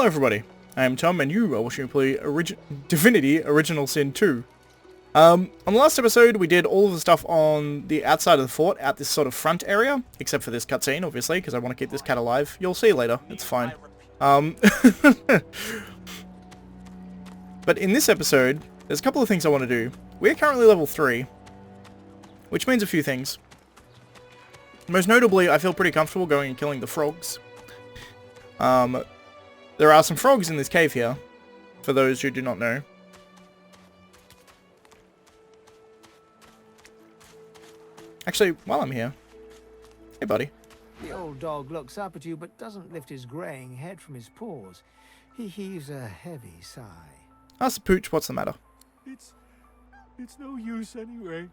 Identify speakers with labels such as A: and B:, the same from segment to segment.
A: Hello everybody, I am Tom and you are watching me play Divinity Original Sin 2. On the last episode we did all of the stuff on the outside of the fort, out this sort of front area, except for this cutscene obviously, because I want to keep this cat alive. You'll see later, it's fine. But in this episode, there's a couple of things I want to do. We're currently level 3, which means a few things. Most notably, I feel pretty comfortable going and killing the frogs. There are some frogs in this cave here, for those who do not know. Actually, while I'm here, hey buddy.
B: The old dog looks up at you but doesn't lift his greying head from his paws. He heaves a heavy sigh.
A: Ask the pooch what's the matter.
C: It's no use anyway.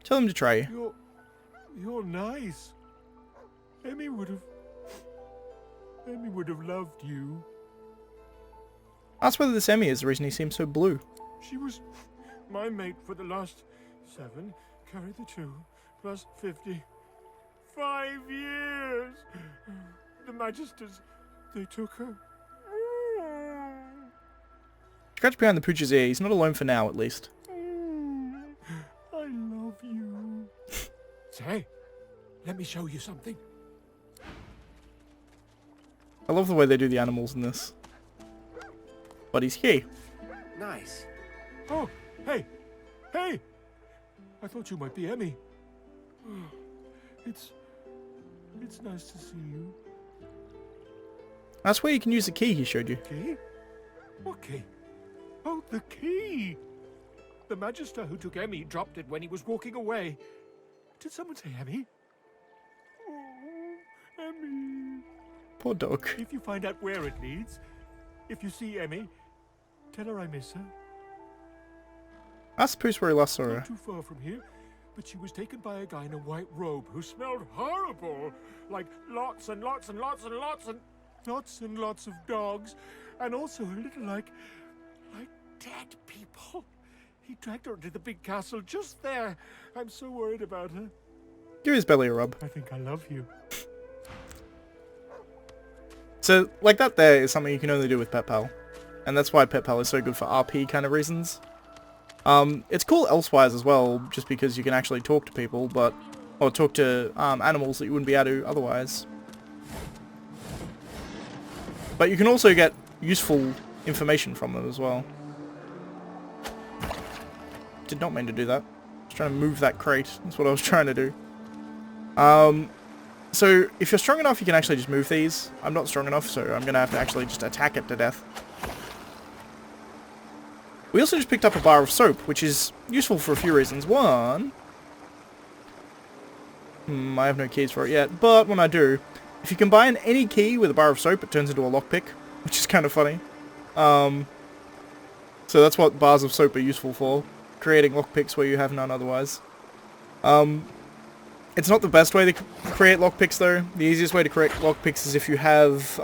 A: Tell him to try you.
C: You're nice. Emmy would have loved you.
A: Ask whether this Emmy is the reason he seems so blue.
C: She was my mate for the last 7, carry the 2, plus 50. 5 years! The Magisters, they took her.
A: Scratch behind the pooch's ear, he's not alone for now at least.
C: I love you. Say, let me show you something.
A: I love the way they do the animals in this. But he's here.
B: Nice.
C: Oh, hey! Hey! I thought you might be Emmy. It's nice to see you.
A: That's where you can use the key he showed you.
C: Key? What key? Oh, the key! The Magister who took Emmy dropped it when he was walking away. Did someone say Emmy? Oh, Emmy.
A: Poor dog.
C: If you find out where it leads, if you see Emmy, tell her I miss her.
A: Ask the pooch where he last saw her.
C: Not too far from here, but she was taken by a guy in a white robe who smelled horrible. Like lots and lots and lots and lots and lots and lots of dogs. And also a little like dead people. He dragged her into the big castle just there. I'm so worried about her.
A: Give his belly a rub.
C: I think I love you.
A: So, like that there is something you can only do with Pet Pal. And that's why Pet Pal is so good for RP kind of reasons. It's cool elsewise as well, just because you can actually talk to people, or talk to animals that you wouldn't be able to otherwise. But you can also get useful information from them as well. Did not mean to do that. I was trying to move that crate. That's what I was trying to do. So, if you're strong enough, you can actually just move these. I'm not strong enough, so I'm going to have to actually just attack it to death. We also just picked up a bar of soap, which is useful for a few reasons. One, I have no keys for it yet, but when I do, if you combine any key with a bar of soap, it turns into a lockpick, which is kind of funny. So that's what bars of soap are useful for, creating lockpicks where you have none otherwise. It's not the best way to create lockpicks though. The easiest way to create lockpicks is if you have,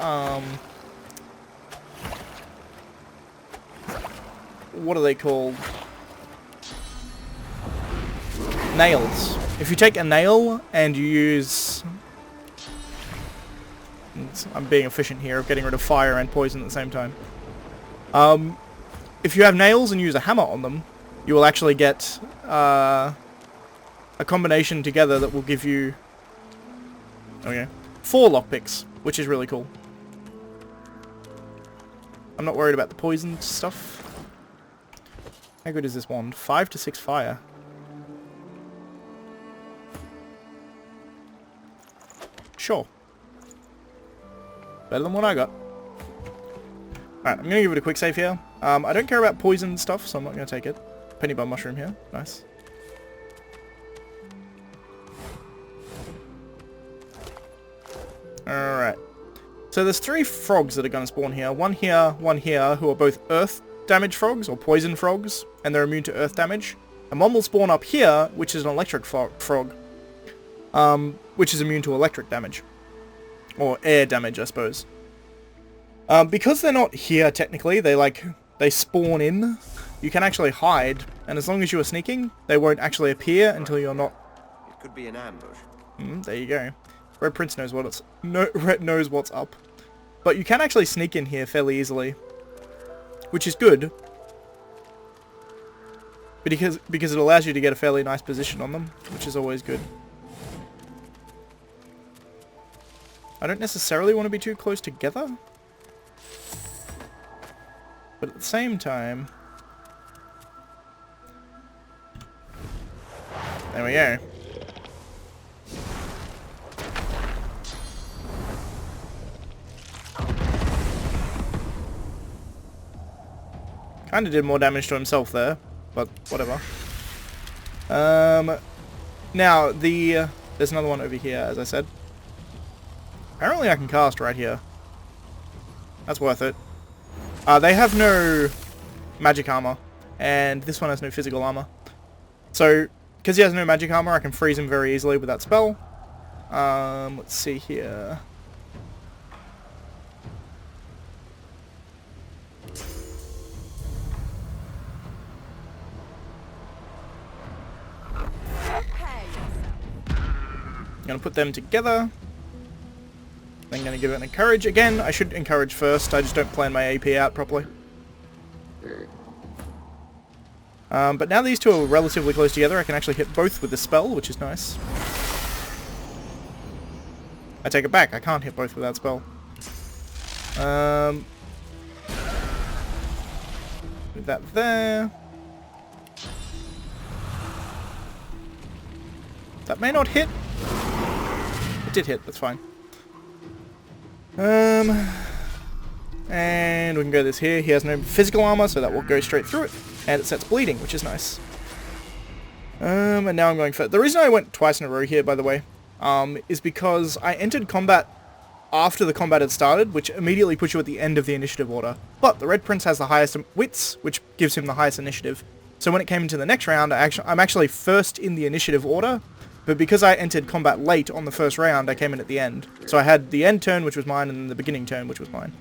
A: what are they called? Nails. If you take a nail and you use... I'm being efficient here of getting rid of fire and poison at the same time. If you have nails and use a hammer on them, you will actually get a combination together that will give you 4 lockpicks, which is really cool. I'm not worried about the poison stuff. How good is this wand? 5 to 6 fire. Sure. Better than what I got. Alright, I'm going to give it a quick save here. I don't care about poison stuff, so I'm not going to take it. Penny bar mushroom here. Nice. Alright. So there's 3 frogs that are going to spawn here. One here, who are both earth damage frogs, or poison frogs, and they're immune to earth damage. And one will spawn up here, which is an electric frog, which is immune to electric damage. Or air damage, I suppose. Because they're not here, technically, they spawn in, you can actually hide, and as long as you are sneaking, they won't actually appear until you're not.
B: It could be an ambush.
A: There you go. Red Prince knows what Red knows what's up. But you can actually sneak in here fairly easily, which is good. Because it allows you to get a fairly nice position on them, which is always good. I don't necessarily want to be too close together. But at the same time... There we go. Kinda did more damage to himself there, but whatever. Now, there's another one over here, as I said. Apparently I can cast right here. That's worth it. They have no magic armor, and this one has no physical armor. So, because he has no magic armor, I can freeze him very easily with that spell. Let's see here. I'm going to put them together. Then going to give it an encourage. Again, I should encourage first. I just don't plan my AP out properly. But now these two are relatively close together, I can actually hit both with the spell, which is nice. I take it back. I can't hit both with that spell. Move that there. That may not hit. It did hit, that's fine. And we can go this here. He has no physical armor, so that will go straight through it. And it sets bleeding, which is nice. And now I'm going for... The reason I went twice in a row here, by the way, is because I entered combat after the combat had started, which immediately puts you at the end of the initiative order. But the Red Prince has the highest wits, which gives him the highest initiative. So when it came into the next round, I'm actually first in the initiative order, but because I entered combat late on the first round, I came in at the end. So I had the end turn, which was mine, and the beginning turn, which was mine.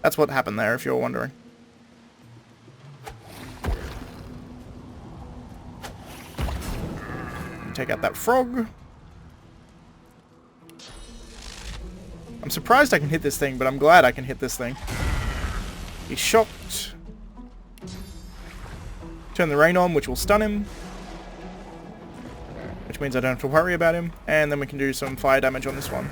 A: That's what happened there, if you're wondering. Take out that frog. I'm surprised I can hit this thing, but I'm glad I can hit this thing. He's shocked. Turn the rain on, which will stun him. Which means I don't have to worry about him. And then we can do some fire damage on this one.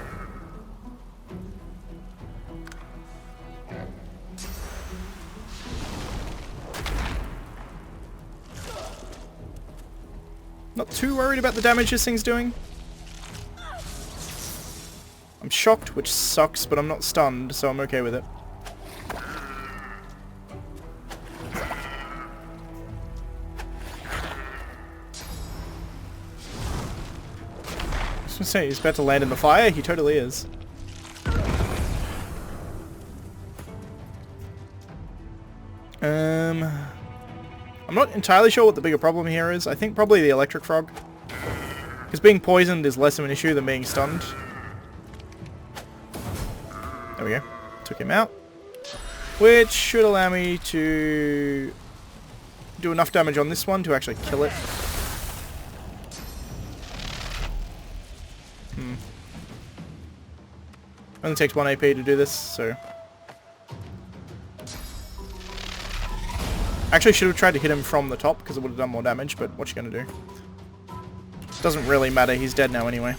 A: Not too worried about the damage this thing's doing. I'm shocked, which sucks, but I'm not stunned, so I'm okay with it. I was gonna say, he's about to land in the fire. He totally is. I'm not entirely sure what the bigger problem here is. I think probably the electric frog. Because being poisoned is less of an issue than being stunned. There we go. Took him out. Which should allow me to do enough damage on this one to actually kill it. Only takes 1 AP to do this, so... Actually, should have tried to hit him from the top, because it would have done more damage, but what you gonna do? Doesn't really matter, he's dead now anyway.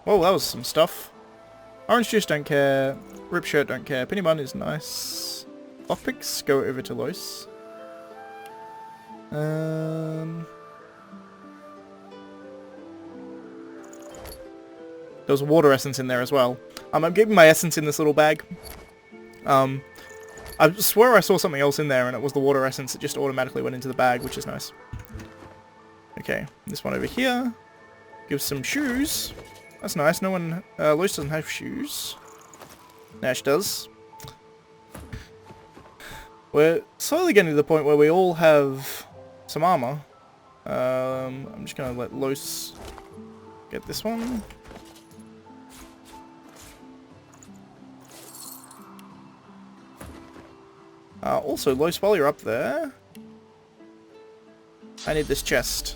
A: Whoa, that was some stuff. Orange juice, don't care. Rip shirt, don't care. Penny bun is nice. Lockpicks, go over to Lois. There was water essence in there as well. I'm keeping my essence in this little bag. I swear I saw something else in there and it was the water essence that just automatically went into the bag, which is nice. Okay, this one over here. Gives some shoes. That's nice. No one... Lois doesn't have shoes. Nash does. We're slowly getting to the point where we all have some armor. I'm just going to let Lois get this one. Also, Lois, while you're up there, I need this chest.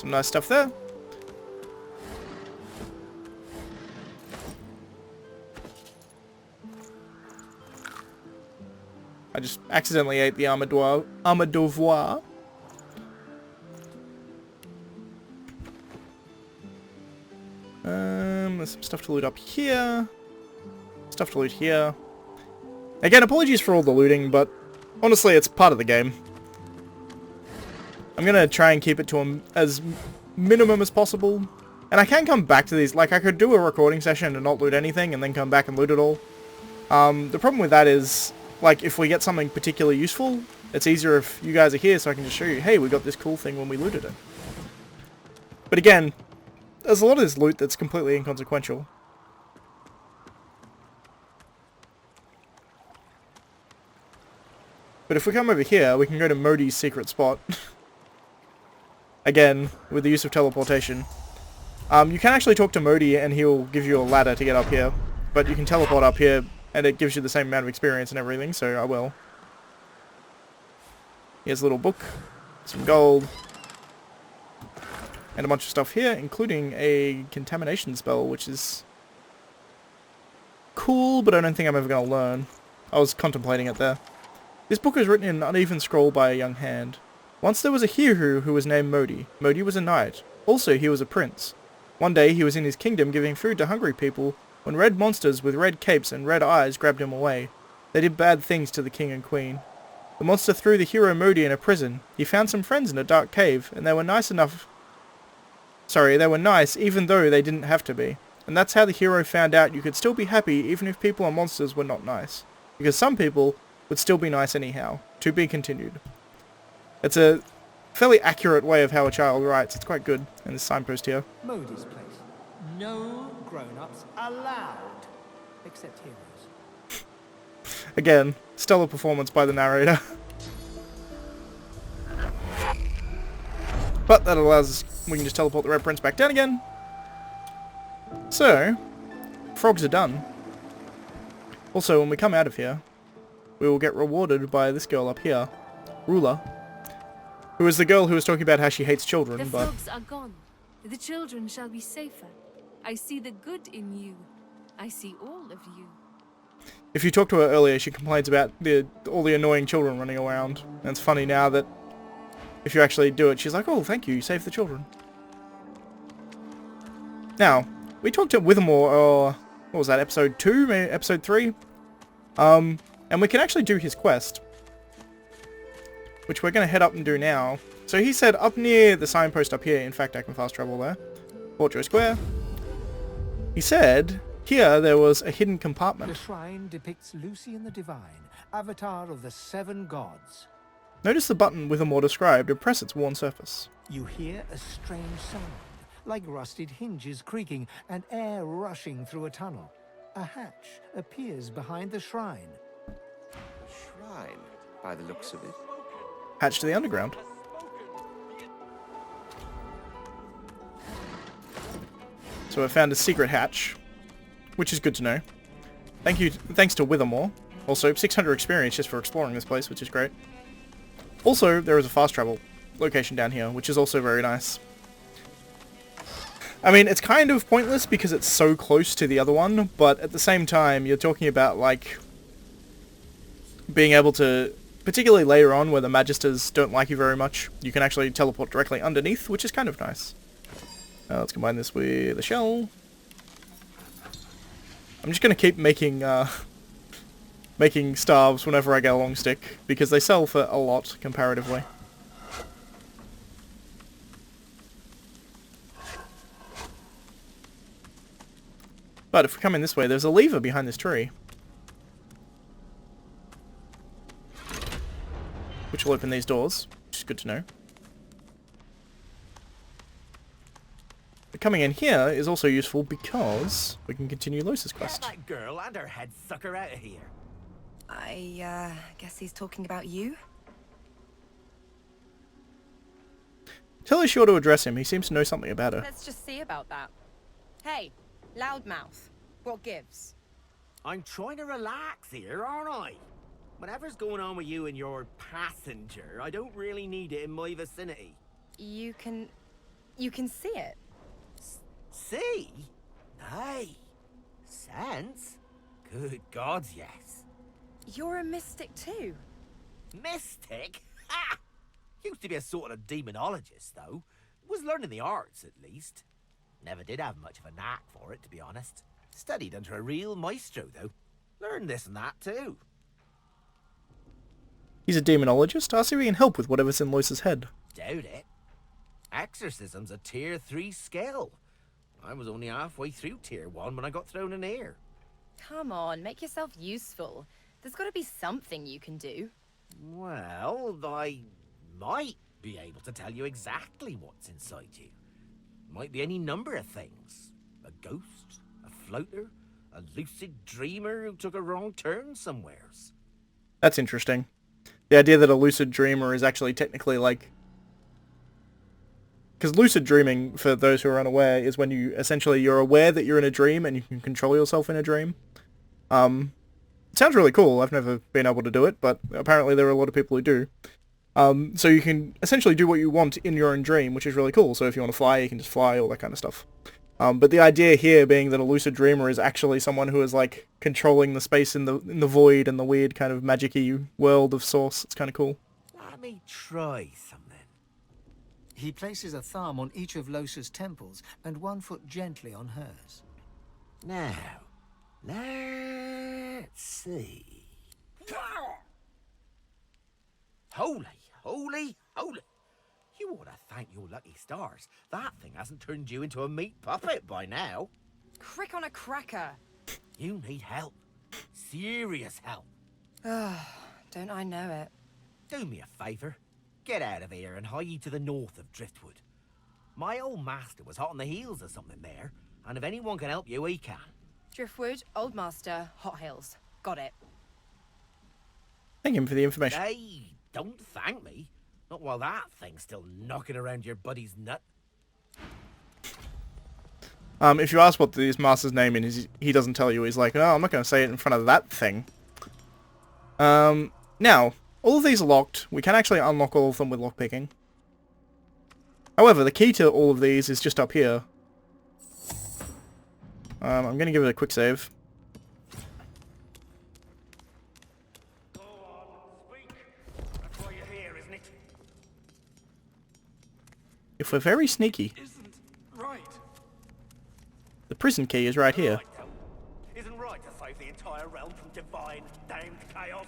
A: Some nice stuff there. I just accidentally ate the armadillo. There's some stuff to loot up here. Stuff to loot here. Again, apologies for all the looting, but honestly, it's part of the game. I'm gonna try and keep it to as minimum as possible. And I can come back to these. Like, I could do a recording session and not loot anything, and then come back and loot it all. The problem with that is, like, if we get something particularly useful, it's easier if you guys are here so I can just show you, hey, we got this cool thing when we looted it. But again, there's a lot of this loot that's completely inconsequential. But if we come over here, we can go to Modi's secret spot. Again, with the use of teleportation. You can actually talk to Modi and he'll give you a ladder to get up here. But you can teleport up here and it gives you the same amount of experience and everything, so I will. Here's a little book, some gold, and a bunch of stuff here, including a contamination spell, which is cool, but I don't think I'm ever going to learn. I was contemplating it there. This book is written in an uneven scroll by a young hand. Once there was a hero who was named Modi. Modi was a knight. Also, he was a prince. One day, he was in his kingdom giving food to hungry people, when red monsters with red capes and red eyes grabbed him away. They did bad things to the king and queen. The monster threw the hero Modi in a prison. He found some friends in a dark cave, and they were nice even though they didn't have to be. And that's how the hero found out you could still be happy even if people and monsters were not nice. Because some people would still be nice anyhow. To be continued. It's a fairly accurate way of how a child writes. It's quite good. And this signpost here.
B: Modi's place. No grown-ups allowed. Except heroes.
A: Again, stellar performance by the narrator. But that allows us, we can just teleport the Red Prince back down again. So, frogs are done. Also, when we come out of here, we will get rewarded by this girl up here, Ruler, who is the girl who was talking about how she hates children,
D: The
A: but...
D: frogs are gone. The children shall be safer. I see the good in you. I see all of you.
A: If you talk to her earlier, she complains about all the annoying children running around. And it's funny now that if you actually do it, she's like, oh, thank you, you saved the children. Now, we talked to Withermore, what was that, episode 2, maybe episode 3? And we can actually do his quest, which we're going to head up and do now. So he said up near the signpost up here, in fact I can fast travel there, Portrait Square, he said here there was a hidden compartment.
B: The shrine depicts Lucian the Divine, avatar of the 7 gods.
A: Notice the button Withermore described and press its worn surface.
B: You hear a strange sound, like rusted hinges creaking and air rushing through a tunnel. A hatch appears behind the shrine.
E: A shrine, by the looks of it.
A: Hatch to the underground. So I found a secret hatch, which is good to know. Thanks to Withermore. Also, 600 experience just for exploring this place, which is great. Also, there is a fast travel location down here, which is also very nice. I mean, it's kind of pointless because it's so close to the other one, but at the same time, you're talking about, like, being able to, particularly later on where the Magisters don't like you very much, you can actually teleport directly underneath, which is kind of nice. Let's combine this with a shell. I'm just going to keep making making staves whenever I get a long stick, because they sell for a lot comparatively. But if we come in this way, there's a lever behind this tree, which will open these doors, which is good to know. But coming in here is also useful because we can continue Losa's quest.
F: Get that girl and her head sucker out of here.
G: I guess he's talking about you?
A: Tell us sure to address him. He seems to know something about her.
G: Let's just see about that. Hey, loudmouth. What gives?
F: I'm trying to relax here, aren't I? Whatever's going on with you and your passenger, I don't really need it in my vicinity.
G: You can You can see it.
F: See? Nay. Sense? Good gods, yes.
G: You're a mystic too.
F: Mystic? Ha! Used to be a sort of demonologist, though. Was learning the arts, at least. Never did have much of a knack for it, to be honest. Studied under a real maestro, though. Learned this and that, too.
A: He's a demonologist? I'll see if we can help with whatever's in Lois's head.
F: Doubt it. Exorcism's a tier 3 skill. I was only halfway through tier 1 when I got thrown in here.
G: Come on, make yourself useful. There's got to be something you can do.
F: Well, I might be able to tell you exactly what's inside you. Might be any number of things. A ghost, a floater, a lucid dreamer who took a wrong turn somewheres.
A: That's interesting. The idea that a lucid dreamer is actually technically like... Because lucid dreaming, for those who are unaware, is when you essentially you're aware that you're in a dream and you can control yourself in a dream. It sounds really cool. I've never been able to do it, but apparently there are a lot of people who do. So you can essentially do what you want in your own dream, which is really cool. So if you want to fly, you can just fly, all that kind of stuff. But the idea here being that a lucid dreamer is actually someone who is like controlling the space in the void and the weird kind of magic-y world of Source. It's kind of cool.
F: Let me try something.
B: He places a thumb on each of Losa's temples and one foot gently on hers.
F: Now, let's see. Holy, holy, holy. You ought to thank your lucky stars. That thing hasn't turned you into a meat puppet by now.
G: Crick on a cracker.
F: You need help. Serious help.
G: Don't I know it?
F: Do me a favour. Get out of here and hie ye to the north of Driftwood. My old master was hot on the heels of something there, and if anyone can help you, he can.
G: Driftwood, Old Master, Hot Hills. Got it.
A: Thank him for the information.
F: Hey, don't thank me. Not while that thing's still knocking around your buddy's nut.
A: If you ask what this master's name is, he doesn't tell you. He's like, no, I'm not going to say it in front of that thing. Now, all of these are locked. We can actually unlock all of them with lockpicking. However, the key to all of these is just up here. I'm going to give it a quick save.
F: Go on, speak. That's why you're here, isn't it?
A: If we're very sneaky,
C: Isn't right.
A: the prison key is right here.
F: Right, though. Isn't right to save the entire realm from divine, damned chaos.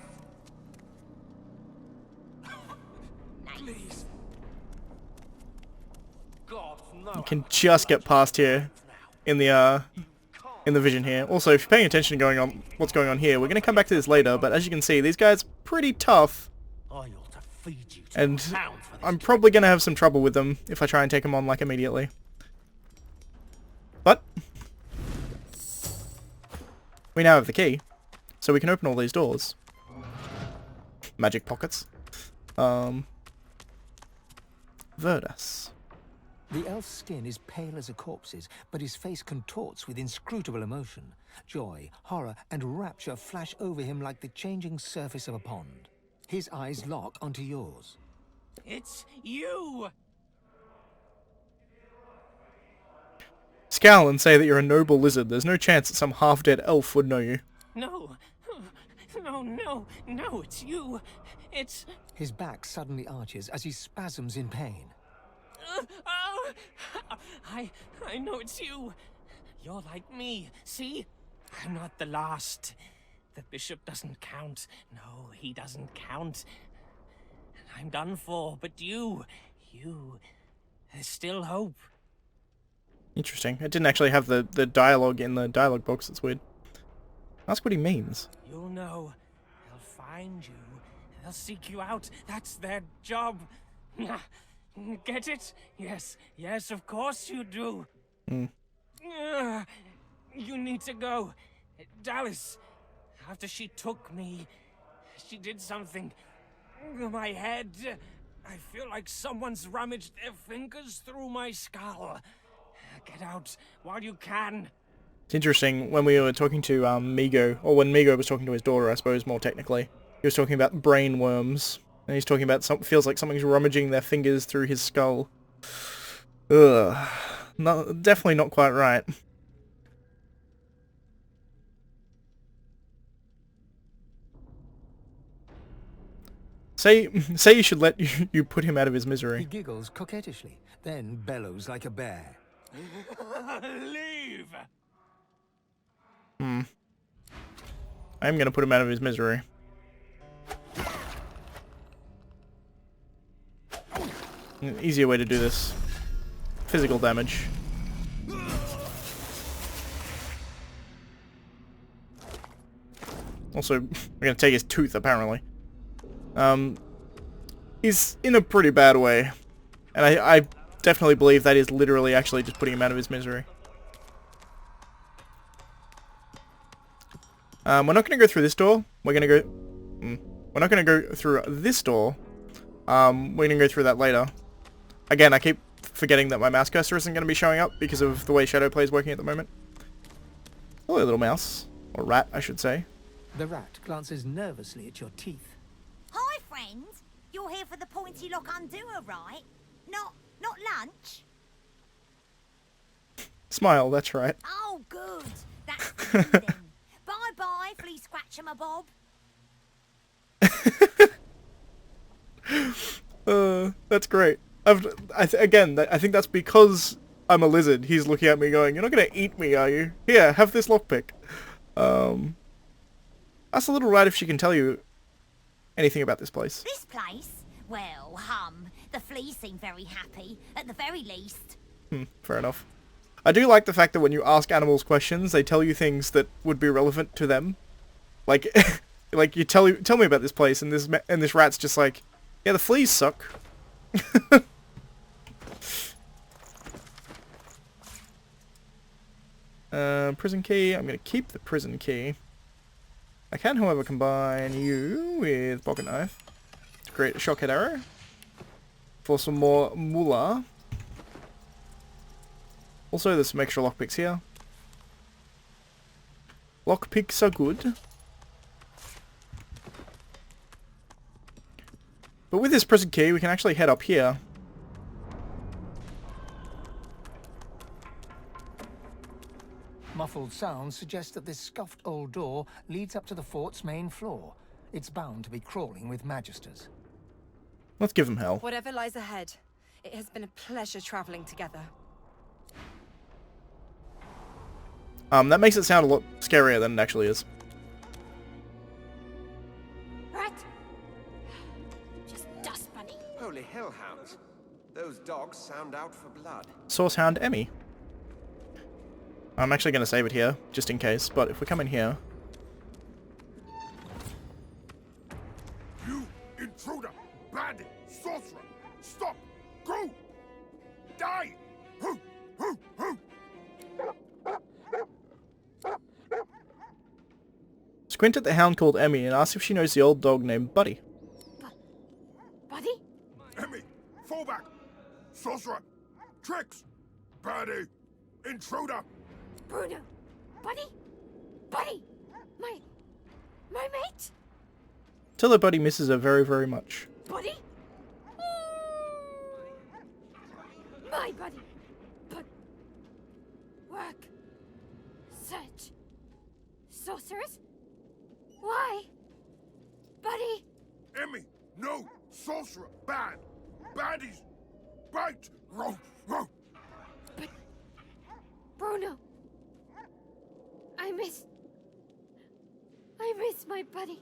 C: Please.
F: Gods, no.
A: You can just get past here in the vision here. Also, if you're paying attention to what's going on here, we're going to come back to this later, but as you can see, these guys are pretty tough,
F: I ought to feed you to
A: and
F: pounds for this.
A: I'm probably going to have some trouble with them if I try and take them on, like, immediately. But we now have the key, so we can open all these doors. Magic pockets. Verdas.
B: The elf's skin is pale as a corpse's, but his face contorts with inscrutable emotion. Joy, horror, and rapture flash over him like the changing surface of a pond. His eyes lock onto yours.
C: It's you!
A: Scowl and say that you're a noble lizard. There's no chance that some half-dead elf would know you.
C: No. No, it's you. It's...
B: His back suddenly arches as he spasms in pain.
C: I know it's you. You're like me, see? I'm not the last. The bishop doesn't count. No, he doesn't count. I'm done for, but you, there's still hope.
A: Interesting. It didn't actually have the dialogue in the dialogue box. That's weird. Ask what he means.
C: You'll know. They'll find you. They'll seek you out. That's their job. Get it? Yes, of course you do. You need to go. Dallas, after she took me, she did something. My head. I feel like someone's rummaged their fingers through my skull. Get out while you can.
A: It's interesting, when we were talking to Migo, or when Migo was talking to his daughter, I suppose, more technically, he was talking about brain worms, and he's talking about feels like something's rummaging their fingers through his skull. Ugh. No, definitely not quite right. Say you should let you put him out of his
B: He
A: misery.
B: giggles coquettishly, then bellows like a bear.
C: Leave!
A: I am gonna put him out of his misery. An easier way to do this. Physical damage. Also, we're gonna take his tooth, apparently. He's in a pretty bad way. And I definitely believe that is literally actually just putting him out of his misery. We're not gonna go through this door. We're gonna go... We're not gonna go through this door. We're gonna go through that later. Again, I keep forgetting that my mouse cursor isn't gonna be showing up because of the way Shadowplay is working at the moment. Hello, little mouse. Or rat, I should say.
B: The rat glances nervously at your teeth.
H: Hi, friend. You're here for the pointy lock undoer, right? Not lunch?
A: Smile, that's right.
H: Oh, good. That's the then. Bye-bye, flea scratcher my bob.
A: That's great. I think that's because I'm a lizard. He's looking at me going, "You're not gonna eat me, are you? Here, have this lockpick." Ask the little rat if she can tell you anything about this place.
H: This place? Well, the fleas seem very happy, at the very least.
A: Fair enough. I do like the fact that when you ask animals questions, they tell you things that would be relevant to them. Like, like you tell me about this place, and this rat's just like, "Yeah, the fleas suck." Prison key. I'm gonna keep the prison key. I can, however, combine you with pocket knife to create a shockhead arrow for some more moolah. Also, there's some extra lockpicks here. Lockpicks are good. But with this prison key, we can actually head up here.
B: Muffled sounds suggest that this scuffed old door leads up to the fort's main floor. It's bound to be crawling with magisters.
A: Let's give them hell.
G: Whatever lies ahead, it has been a pleasure traveling together.
A: That makes it sound a lot scarier than it actually is.
H: Right? Just dust bunny.
E: Holy hellhounds. Those dogs sound out for blood.
A: Sourcehound Emmy. I'm actually going to save it here, just in case, but if we come in here...
C: You intruder! Bandit! Sorcerer! Stop! Go! Die! Hoo! Hoo! Hoo!
A: Squint at the hound called Emmy and ask if she knows the old dog named Buddy.
H: Buddy?
C: Emmy! Fall back! Sorcerer! Tricks! Bandit! Intruder!
H: Bruno? Buddy? Buddy? My mate?
A: Tell her Buddy misses her very, very much.
H: Buddy? My buddy. But... Work. Search. Sorcerers? Why? Buddy?
C: Emmy! No! Sorcerer! Bad! Baddies! Bite! Row! Row!
H: But... Bruno. I miss my buddy.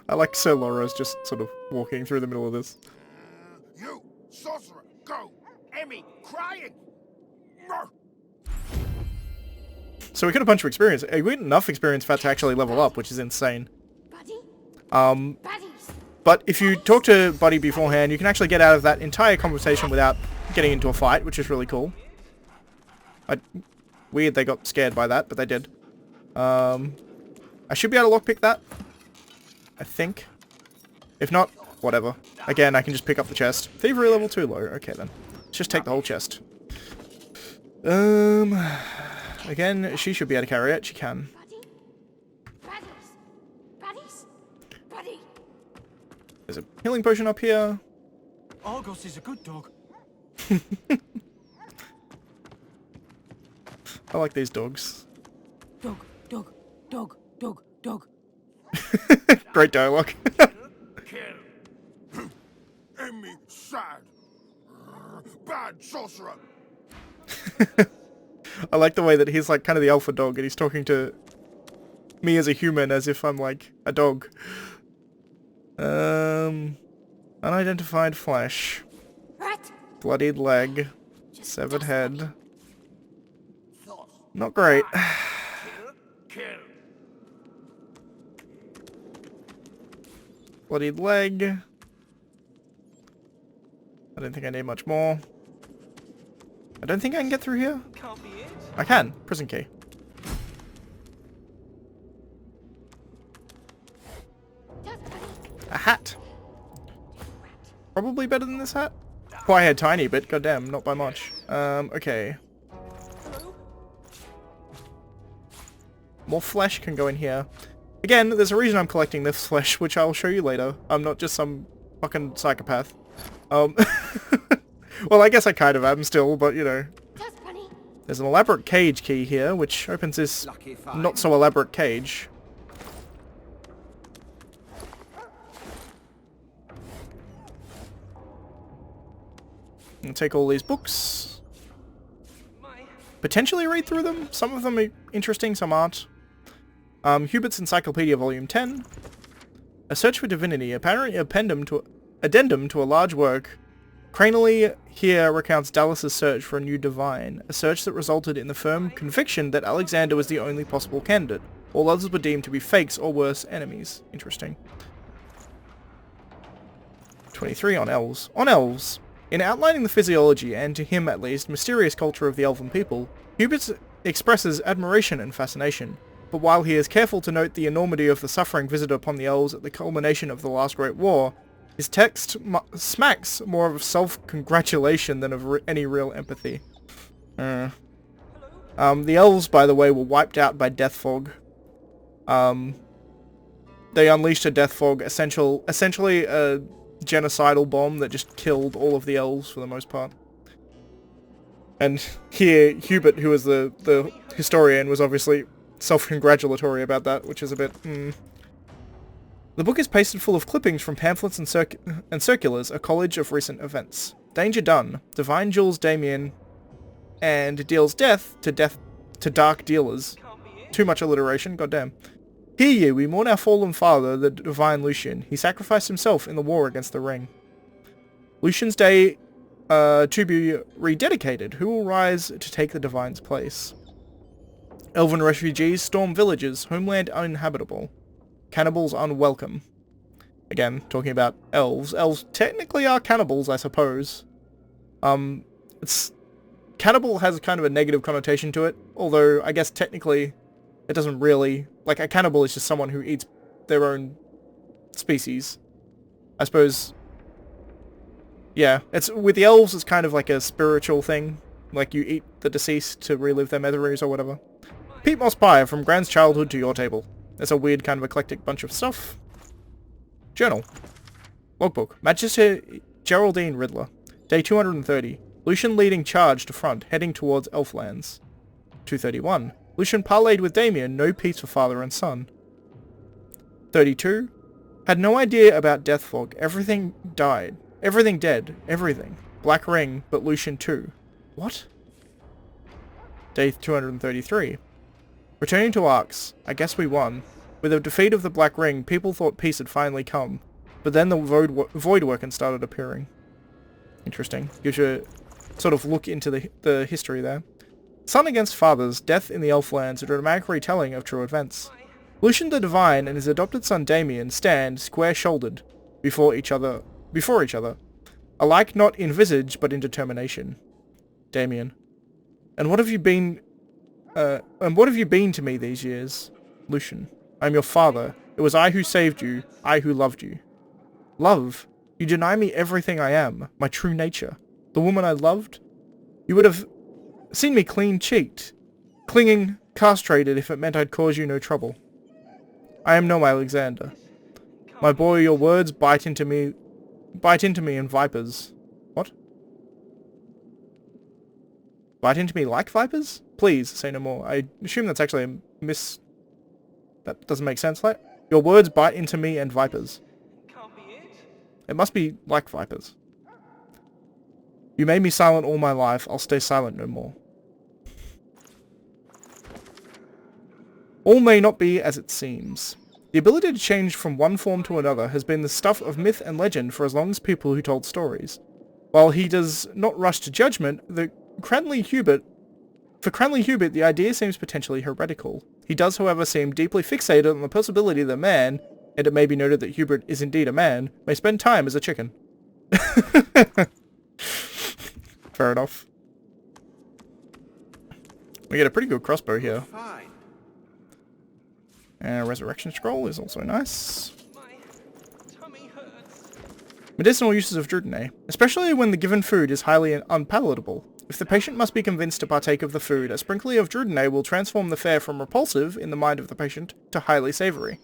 A: I like Sir Laura's just sort of walking through the middle of this.
C: You! Sorcerer! Go! Emmy! Crying! No!
A: So we got a bunch of experience. We got enough experience for that to actually level up, which is insane.
H: Buddy? Buddies.
A: But if you talk to Buddy beforehand, you can actually get out of that entire conversation without getting into a fight, which is really cool. Weird they got scared by that, but they did. I should be able to lockpick that. I think. If not, whatever. Again, I can just pick up the chest. Thievery level 2 low. Okay then. Let's just take the whole chest. Again, she should be able to carry it. She can.
H: Buddy? Buddies? Buddy?
A: There's a healing potion up here.
C: Argos is a good dog.
A: I like these dogs.
B: Dog, dog, dog, dog, dog.
A: Great dialogue.
C: Amy, sad. Bad sorcerer.
A: I like the way that he's like kind of the alpha dog and he's talking to me as a human as if I'm like a dog. Unidentified flesh.
H: Right.
A: Bloodied leg. Severed head. Not great. Bloodied leg. I don't think I need much more. I don't think I can get through here. I can. Prison key. A hat. Probably better than this hat. Quite a tiny bit. Goddamn, not by much. Okay. More flesh can go in here. Again, there's a reason I'm collecting this flesh, which I'll show you later. I'm not just some fucking psychopath. Well, I guess I kind of am still, but you know. There's an elaborate cage key here, which opens this not so elaborate cage. I'll take all these books. Potentially read through them. Some of them are interesting, some aren't. Hubert's Encyclopedia Volume 10. A Search for Divinity, apparently addendum to a large work. Cranily here recounts Dallas's search for a new divine, a search that resulted in the firm conviction that Alexander was the only possible candidate. All others were deemed to be fakes or worse, enemies. Interesting. 23 on elves. On elves. In outlining the physiology and, to him at least, mysterious culture of the elven people, Hubert expresses admiration and fascination. But while he is careful to note the enormity of the suffering visited upon the elves at the culmination of the last Great War, his text smacks more of self-congratulation than of any real empathy. The elves, by the way, were wiped out by death fog. They unleashed a death fog, essentially a genocidal bomb that just killed all of the elves for the most part. And here, Hubert, who was the historian, was obviously self-congratulatory about that, which is a bit... The book is pasted full of clippings from pamphlets and circulars, a collage of recent events. Danger done. Divine Jules Damien and deals death to dark dealers. Too much alliteration, goddamn. Hear ye, we mourn our fallen father, the divine Lucian. He sacrificed himself in the war against the ring. Lucian's day to be rededicated. Who will rise to take the divine's place? Elven refugees storm villages, homeland uninhabitable. Cannibals unwelcome. Again, talking about elves. Elves technically are cannibals, I suppose. Cannibal has kind of a negative connotation to it, although I guess technically it doesn't really... Like, a cannibal is just someone who eats their own species. I suppose... Yeah, with the elves, it's kind of like a spiritual thing. Like, you eat the deceased to relive their memories or whatever. Peat Moss Pie, from Grand's childhood to your table. There's a weird kind of eclectic bunch of stuff. Journal. Logbook. Magister Geraldine Riddler. Day 230. Lucian leading charge to front, heading towards Elflands. 231. Lucian parlayed with Damien, no peace for father and son. 32. Had no idea about death fog. Everything died. Everything dead. Everything. Black ring, but Lucian too. What? Day 233. Returning to Arx. I guess we won. With the defeat of the Black Ring, people thought peace had finally come. But then the Voidworken started appearing. Interesting. Gives you a sort of look into the history there. Son against fathers, death in the Elflands, a dramatic retelling of true events. Lucian the Divine and his adopted son Damien stand, square-shouldered, before each other. Alike not in visage, but in determination. Damien. And what have you been to me these years? Lucian. I am your father. It was I who saved you. I who loved you. Love? You deny me everything I am. My true nature. The woman I loved? You would have seen me clean-cheeked. Clinging, castrated if it meant I'd cause you no trouble. I am no Alexander. My boy, your words bite into me in vipers. What? Bite into me like vipers? Please, say no more. I assume that's actually a that doesn't make sense. Like, your words bite into me and vipers.
I: Can't be it.
A: It must be like vipers. You made me silent all my life. I'll stay silent no more. All may not be as it seems. The ability to change from one form to another has been the stuff of myth and legend for as long as people who told stories. While he does not rush to judgment, for Cranley Hubert, the idea seems potentially heretical. He does, however, seem deeply fixated on the possibility that man, and it may be noted that Hubert is indeed a man, may spend time as a chicken. Fair enough. We get a pretty good crossbow here.
E: Fine.
A: And a resurrection scroll is also nice.
I: My tummy hurts.
A: Medicinal uses of Drudene, especially when the given food is highly unpalatable. If the patient must be convinced to partake of the food, a sprinkling of Drudene will transform the fare from repulsive, in the mind of the patient, to highly savoury.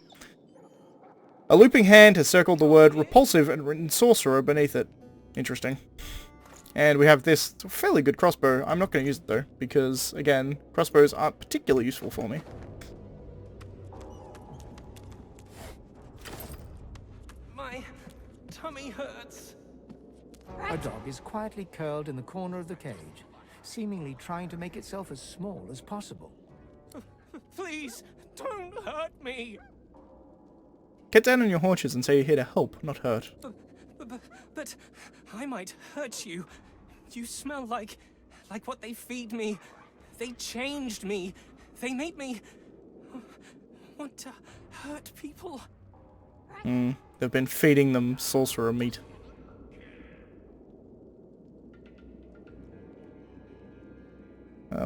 A: A looping hand has circled the word repulsive and written sorcerer beneath it. Interesting. And we have this fairly good crossbow. I'm not going to use it though, because, again, crossbows aren't particularly useful for me.
I: My tummy hurts.
B: A dog is quietly curled in the corner of the cage, seemingly trying to make itself as small as possible.
I: Please, don't hurt me.
A: Get down on your haunches and say you're here to help, not hurt.
I: But I might hurt you. You smell like what they feed me. They changed me. They made me want to hurt people.
A: They've been feeding them sorcerer meat.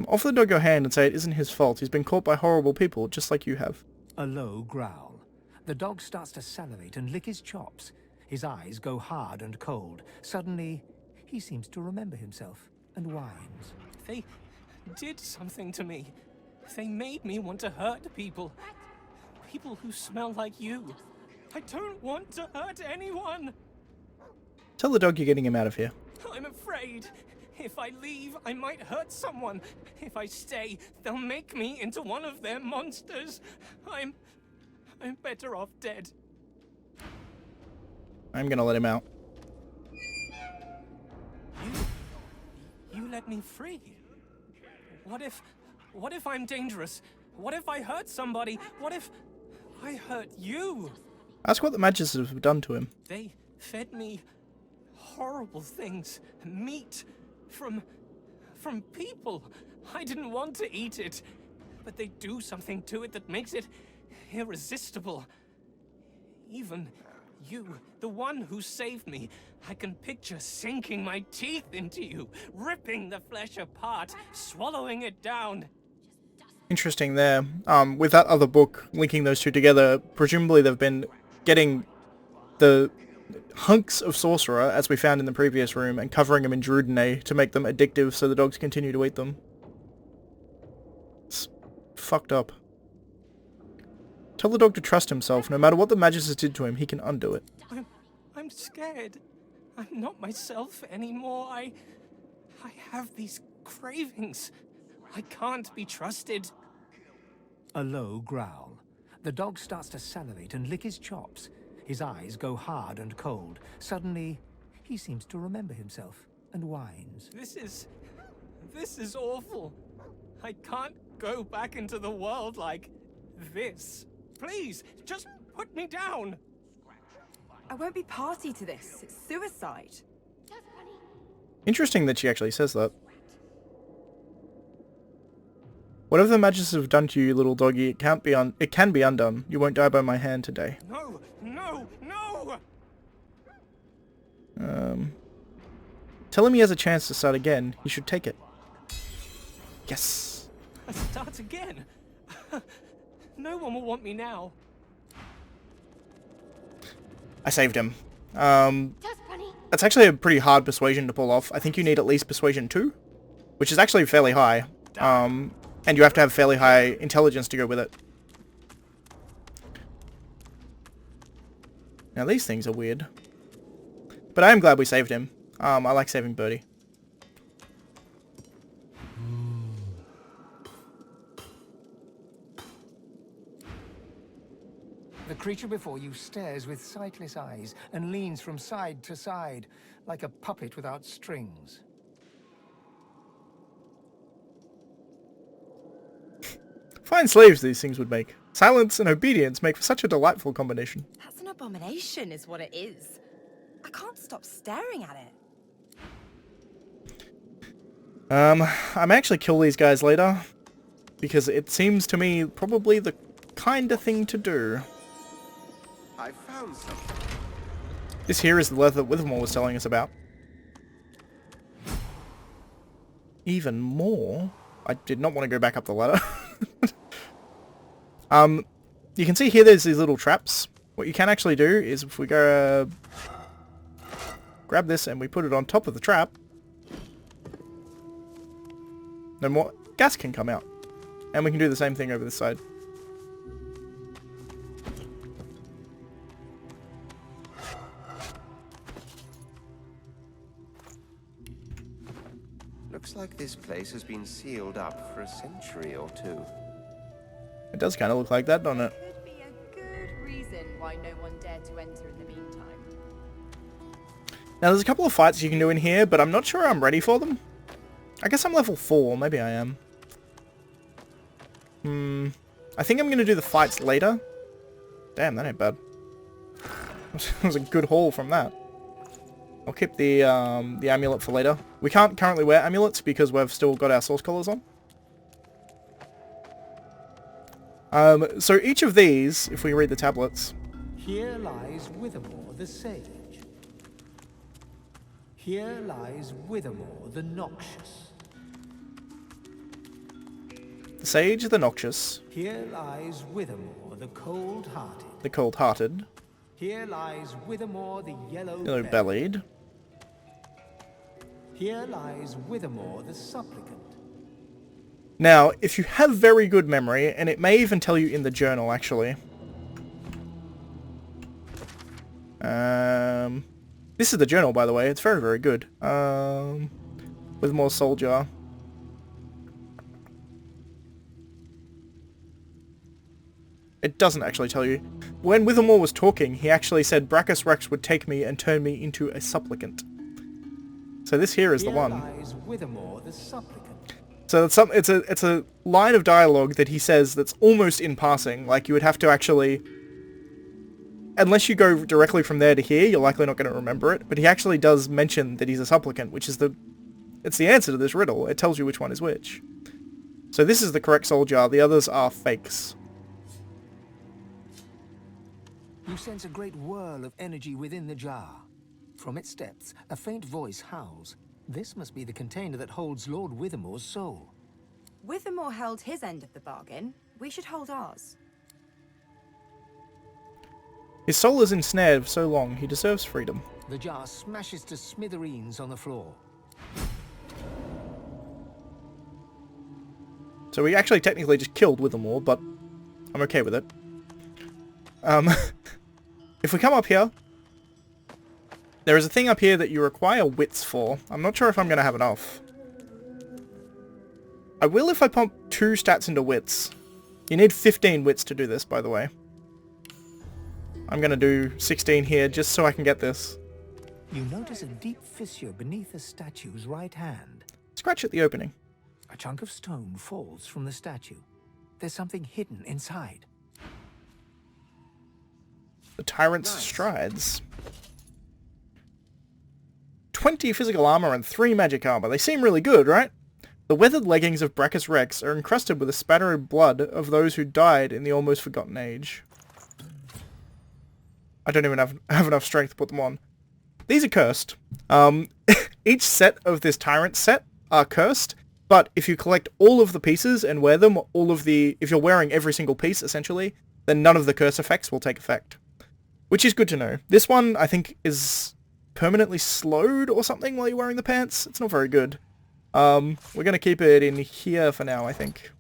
A: Offer the dog your hand and say it isn't his fault. He's been caught by horrible people, just like you have.
B: A low growl. The dog starts to salivate and lick his chops. His eyes go hard and cold. Suddenly, he seems to remember himself and whines.
I: They did something to me. They made me want to hurt people. People who smell like you. I don't want to hurt anyone.
A: Tell the dog you're getting him out of here.
I: I'm afraid. If I leave, I might hurt someone. If I stay, they'll make me into one of their monsters. I'm better off dead.
A: I'm gonna let him out.
I: You let me free. What if I'm dangerous? What if I hurt somebody? What if I hurt you?
A: Ask what the Magus have done to him.
I: They fed me horrible things. Meat from people. I didn't want to eat it, but they do something to it that makes it irresistible. Even you, the one who saved me, I can picture sinking my teeth into you, ripping the flesh apart, swallowing it down.
A: Interesting there. With that other book, linking those two together, presumably they've been getting the hunks of sorcerer, as we found in the previous room, and covering them in Drudene to make them addictive so the dogs continue to eat them. It's fucked up. Tell the dog to trust himself. No matter what the Magus did to him, he can undo it.
I: I'm scared. I'm not myself anymore. I have these cravings. I can't be trusted.
B: A low growl. The dog starts to salivate and lick his chops. His eyes go hard and cold. Suddenly, he seems to remember himself and whines.
I: This is awful. I can't go back into the world like this. Please, just put me down.
J: I won't be party to this. It's suicide.
A: Interesting that she actually says that. Whatever the Magus have done to you, little doggy, it can be undone. You won't die by my hand today.
I: No, no, no!
A: Tell him he has a chance to start again. He should take it. Yes.
I: Start again? No one will want me now.
A: I saved him. That's actually a pretty hard persuasion to pull off. I think you need at least persuasion 2, which is actually fairly high. And you have to have fairly high intelligence to go with it. Now these things are weird. But I am glad we saved him. I like saving Birdie.
B: The creature before you stares with sightless eyes and leans from side to side, like a puppet without strings.
A: Fine slaves these things would make. Silence and obedience make for such a delightful combination.
G: That's an abomination, is what it is. I can't stop staring at it.
A: I may actually kill these guys later, because it seems to me probably the kind of thing to do.
E: I found something.
A: This here is the leather that Withermore was telling us about. Even more? I did not want to go back up the ladder. You can see here there's these little traps. What you can actually do is if we go grab this and we put it on top of the trap, no more gas can come out. And we can do the same thing over this side.
E: Looks like this place has been sealed up for a century or two.
A: It does kind of look like that, doesn't it?
J: Could be a good reason why no one dared to enter in the meantime.
A: Now there's a couple of fights you can do in here, but I'm not sure I'm ready for them. I guess I'm level 4, maybe I am. I think I'm going to do the fights later. Damn, that ain't bad. That was a good haul from that. I'll keep the amulet for later. We can't currently wear amulets because we've still got our source collars on. So each of these, if we read the tablets...
B: Here lies Withermore the Sage. Here lies Withermore the Noxious.
A: The Sage, the Noxious.
B: Here lies Withermore the Cold-Hearted.
A: The Cold-Hearted.
B: Here lies Withermore the
A: Yellow-Bellied.
B: Here lies Withermore the Supplicant.
A: Now, if you have very good memory, and it may even tell you in the journal, actually. This is the journal, by the way. It's very, very good. Withermore Soldier. It doesn't actually tell you. When Withermore was talking, he actually said Brachus Rex would take me and turn me into a supplicant. So this here is the one.
B: Lies Withermore the Supplicant.
A: So it's a line of dialogue that he says that's almost in passing. Like you would have to actually, unless you go directly from there to here, you're likely not going to remember it. But he actually does mention that he's a supplicant, which is it's the answer to this riddle. It tells you which one is which. So this is the correct soul jar. The others are fakes.
B: You sense a great whirl of energy within the jar. From its depths, a faint voice howls. This must be the container that holds Lord Withermore's soul.
J: Withermore held his end of the bargain. We should hold ours.
A: His soul is ensnared for so long, he deserves freedom.
B: The jar smashes to smithereens on the floor.
A: So we actually technically just killed Withermore, but I'm okay with it. If we come up here, there is a thing up here that you require wits for. I'm not sure if I'm going to have enough. I will if I pump 2 stats into wits. You need 15 wits to do this, by the way. I'm going to do 16 here just so I can get this.
B: You notice a deep fissure beneath the statue's right hand.
A: Scratch at the opening.
B: A chunk of stone falls from the statue. There's something hidden inside.
A: The Tyrant's Strides. 20 physical armor and 3 magic armor. They seem really good, right? The weathered leggings of Brachus Rex are encrusted with the spattered blood of those who died in the almost forgotten age. I don't even have enough strength to put them on. These are cursed. Each set of this Tyrant set are cursed, but if you collect all of the pieces and wear them, if you're wearing every single piece, essentially, then none of the curse effects will take effect. Which is good to know. This one, I think, is permanently slowed or something while you're wearing the pants. It's not very good. We're going to keep it in here for now, I think.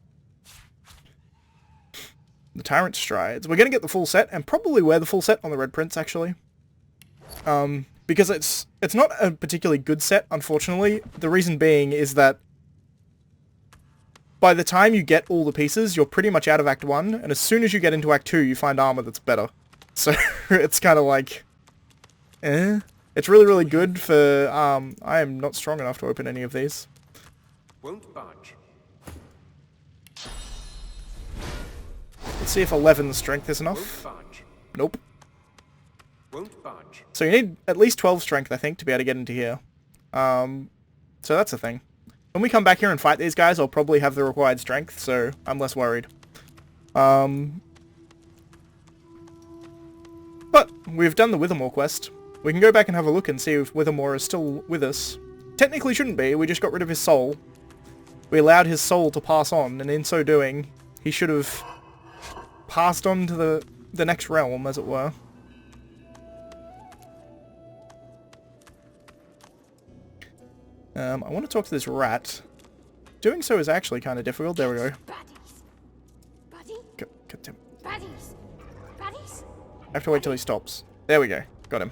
A: The Tyrant Strides. We're going to get the full set, and probably wear the full set on the Red Prince, actually. Because it's not a particularly good set, unfortunately. The reason being is that by the time you get all the pieces, you're pretty much out of Act 1, and as soon as you get into Act 2, you find armor that's better. So it's kind of like, eh. It's really, really good for, I am not strong enough to open any of these.
E: Won't budge.
A: Let's see if 11 strength is enough.
E: Won't budge.
A: Nope.
E: Won't budge.
A: So you need at least 12 strength, I think, to be able to get into here. So that's a thing. When we come back here and fight these guys, I'll probably have the required strength, so I'm less worried. But we've done the Withermore quest. We can go back and have a look and see if Withermore is still with us. Technically shouldn't be, we just got rid of his soul. We allowed his soul to pass on, and in so doing, he should have passed on to the next realm, as it were. I want to talk to this rat. Doing so is actually kind of difficult. There we go.
H: Baddies. Buddy?
A: Get him.
H: Baddies. Baddies?
A: I have to wait till he stops. There we go. Got him.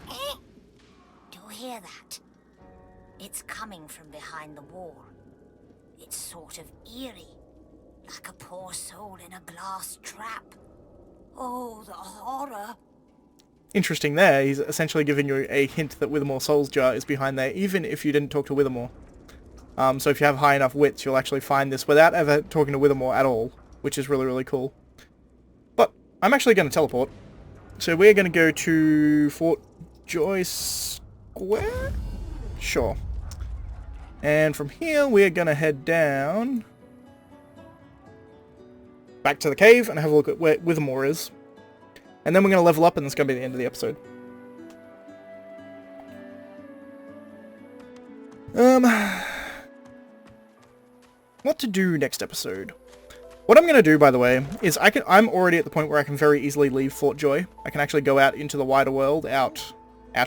H: Do you hear that? It's coming from behind the wall. It's sort of eerie. Like a poor soul in a glass trap. Oh, the horror.
A: Interesting there. He's essentially giving you a hint that Withermore Soul's Jar is behind there, even if you didn't talk to Withermore. So if you have high enough wits, you'll actually find this without ever talking to Withermore at all, which is really, really cool. But I'm actually going to teleport. So we're going to go to Fort Joy Square? Sure. And from here, we're going to head down back to the cave and have a look at where Withermore is. And then we're going to level up, and that's going to be the end of the episode. What to do next episode? What I'm going to do, by the way, is I'm already at the point where I can very easily leave Fort Joy. I can actually go out into the wider world, out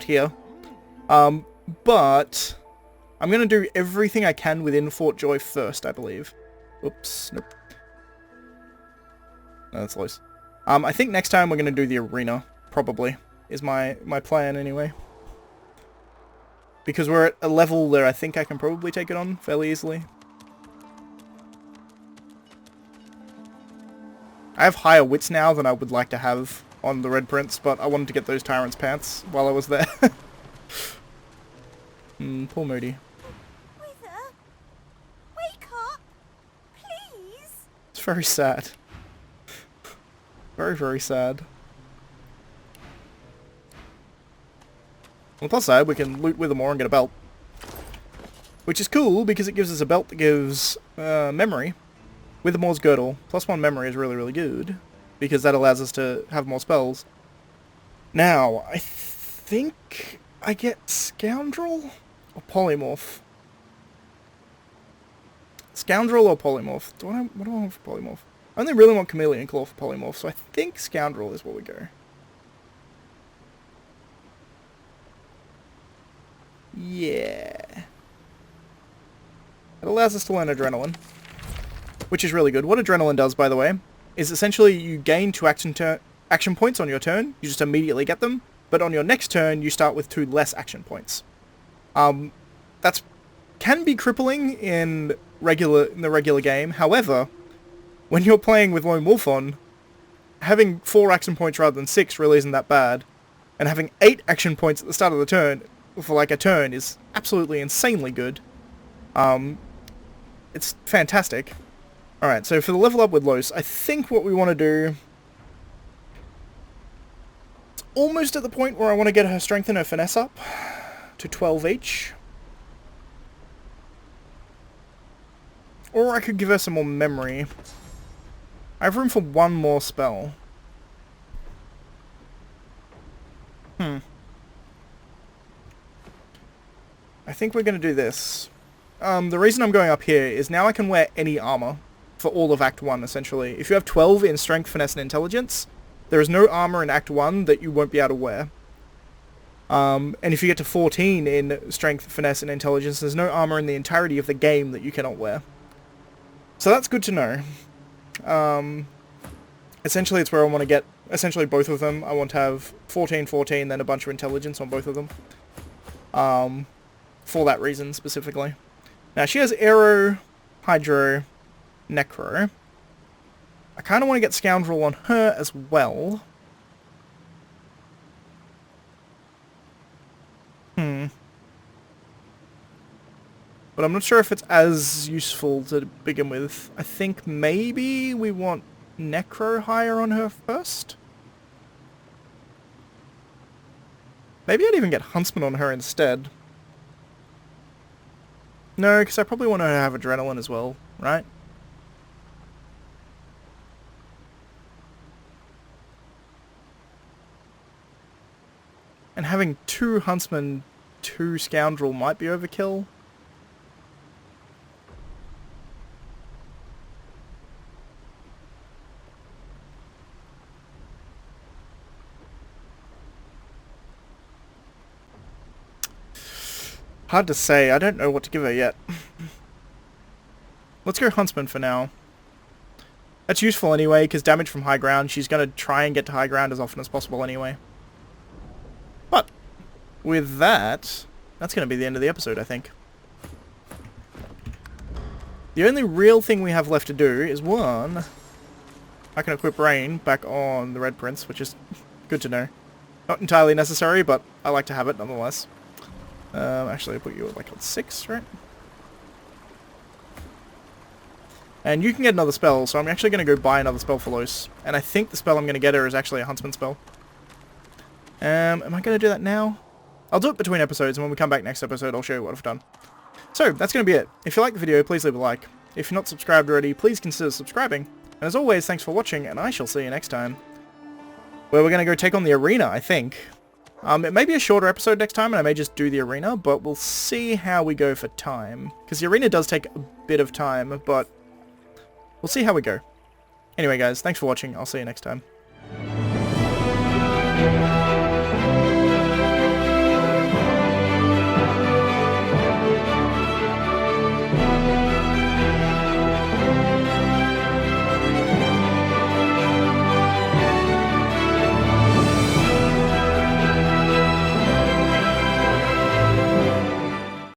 A: here. But I'm going to do everything I can within Fort Joy first, I believe. Oops, nope. No, that's loose. I think next time we're going to do the arena, probably, is my plan anyway. Because we're at a level where I think I can probably take it on fairly easily. I have higher wits now than I would like to have on the Red Prince, but I wanted to get those Tyrant's pants while I was there. Poor Moody.
H: Wither? Wake up! Please!
A: It's very sad. Very, very sad. On the plus side, we can loot Withermore and get a belt. Which is cool, because it gives us a belt that gives memory. Withermore's Girdle. +1 memory is really, really good. Because that allows us to have more spells. Now, I think I get Scoundrel or Polymorph. Scoundrel or Polymorph? What do I want for Polymorph? I only really want Chameleon Claw for Polymorph, so I think Scoundrel is where we go. Yeah. It allows us to learn Adrenaline, which is really good. What Adrenaline does, by the way, is essentially you gain 2 action points on your turn. You just immediately get them, but on your next turn, you start with 2 less action points. That's can be crippling in the regular game. However, when you're playing with Lone Wolf on, having 4 action points rather than 6 really isn't that bad. And having 8 action points at the start of the turn, for like a turn, is absolutely insanely good. It's fantastic. Alright, so for the level up with Los, I think what we want to do... It's almost at the point where I want to get her strength and her finesse up to 12 each. Or I could give her some more memory. I have room for 1 more spell. I think we're going to do this. The reason I'm going up here is now I can wear any armor for all of Act 1, essentially. If you have 12 in Strength, Finesse, and Intelligence, there is no armor in Act 1 that you won't be able to wear. And if you get to 14 in Strength, Finesse, and Intelligence, there's no armor in the entirety of the game that you cannot wear. So that's good to know. Essentially, it's where I want to get, essentially, both of them. I want to have 14, 14, then a bunch of Intelligence on both of them. For that reason, specifically. Now, she has Aero, Hydro, Necro. I kind of want to get Scoundrel on her as well. But I'm not sure if it's as useful to begin with. I think maybe we want Necro higher on her first? Maybe I'd even get Huntsman on her instead. No, because I probably want her to have Adrenaline as well, right? And having 2 Huntsman, 2 Scoundrel might be overkill. Hard to say. I don't know what to give her yet. Let's go Huntsman for now. That's useful anyway, because damage from high ground, she's going to try and get to high ground as often as possible anyway. But, with that, that's going to be the end of the episode, I think. The only real thing we have left to do is, one, I can equip Rain back on the Red Prince, which is good to know. Not entirely necessary, but I like to have it nonetheless. Actually, I'll put you at like on 6, right? And you can get another spell, so I'm actually going to go buy another spell for Los. And I think the spell I'm going to get her is actually a Huntsman spell. Am I going to do that now? I'll do it between episodes, and when we come back next episode, I'll show you what I've done. So, that's going to be it. If you like the video, please leave a like. If you're not subscribed already, please consider subscribing. And as always, thanks for watching, and I shall see you next time. Where we're going to go take on the arena, I think. It may be a shorter episode next time, and I may just do the arena, but we'll see how we go for time. Because the arena does take a bit of time, but we'll see how we go. Anyway, guys, thanks for watching. I'll see you next time.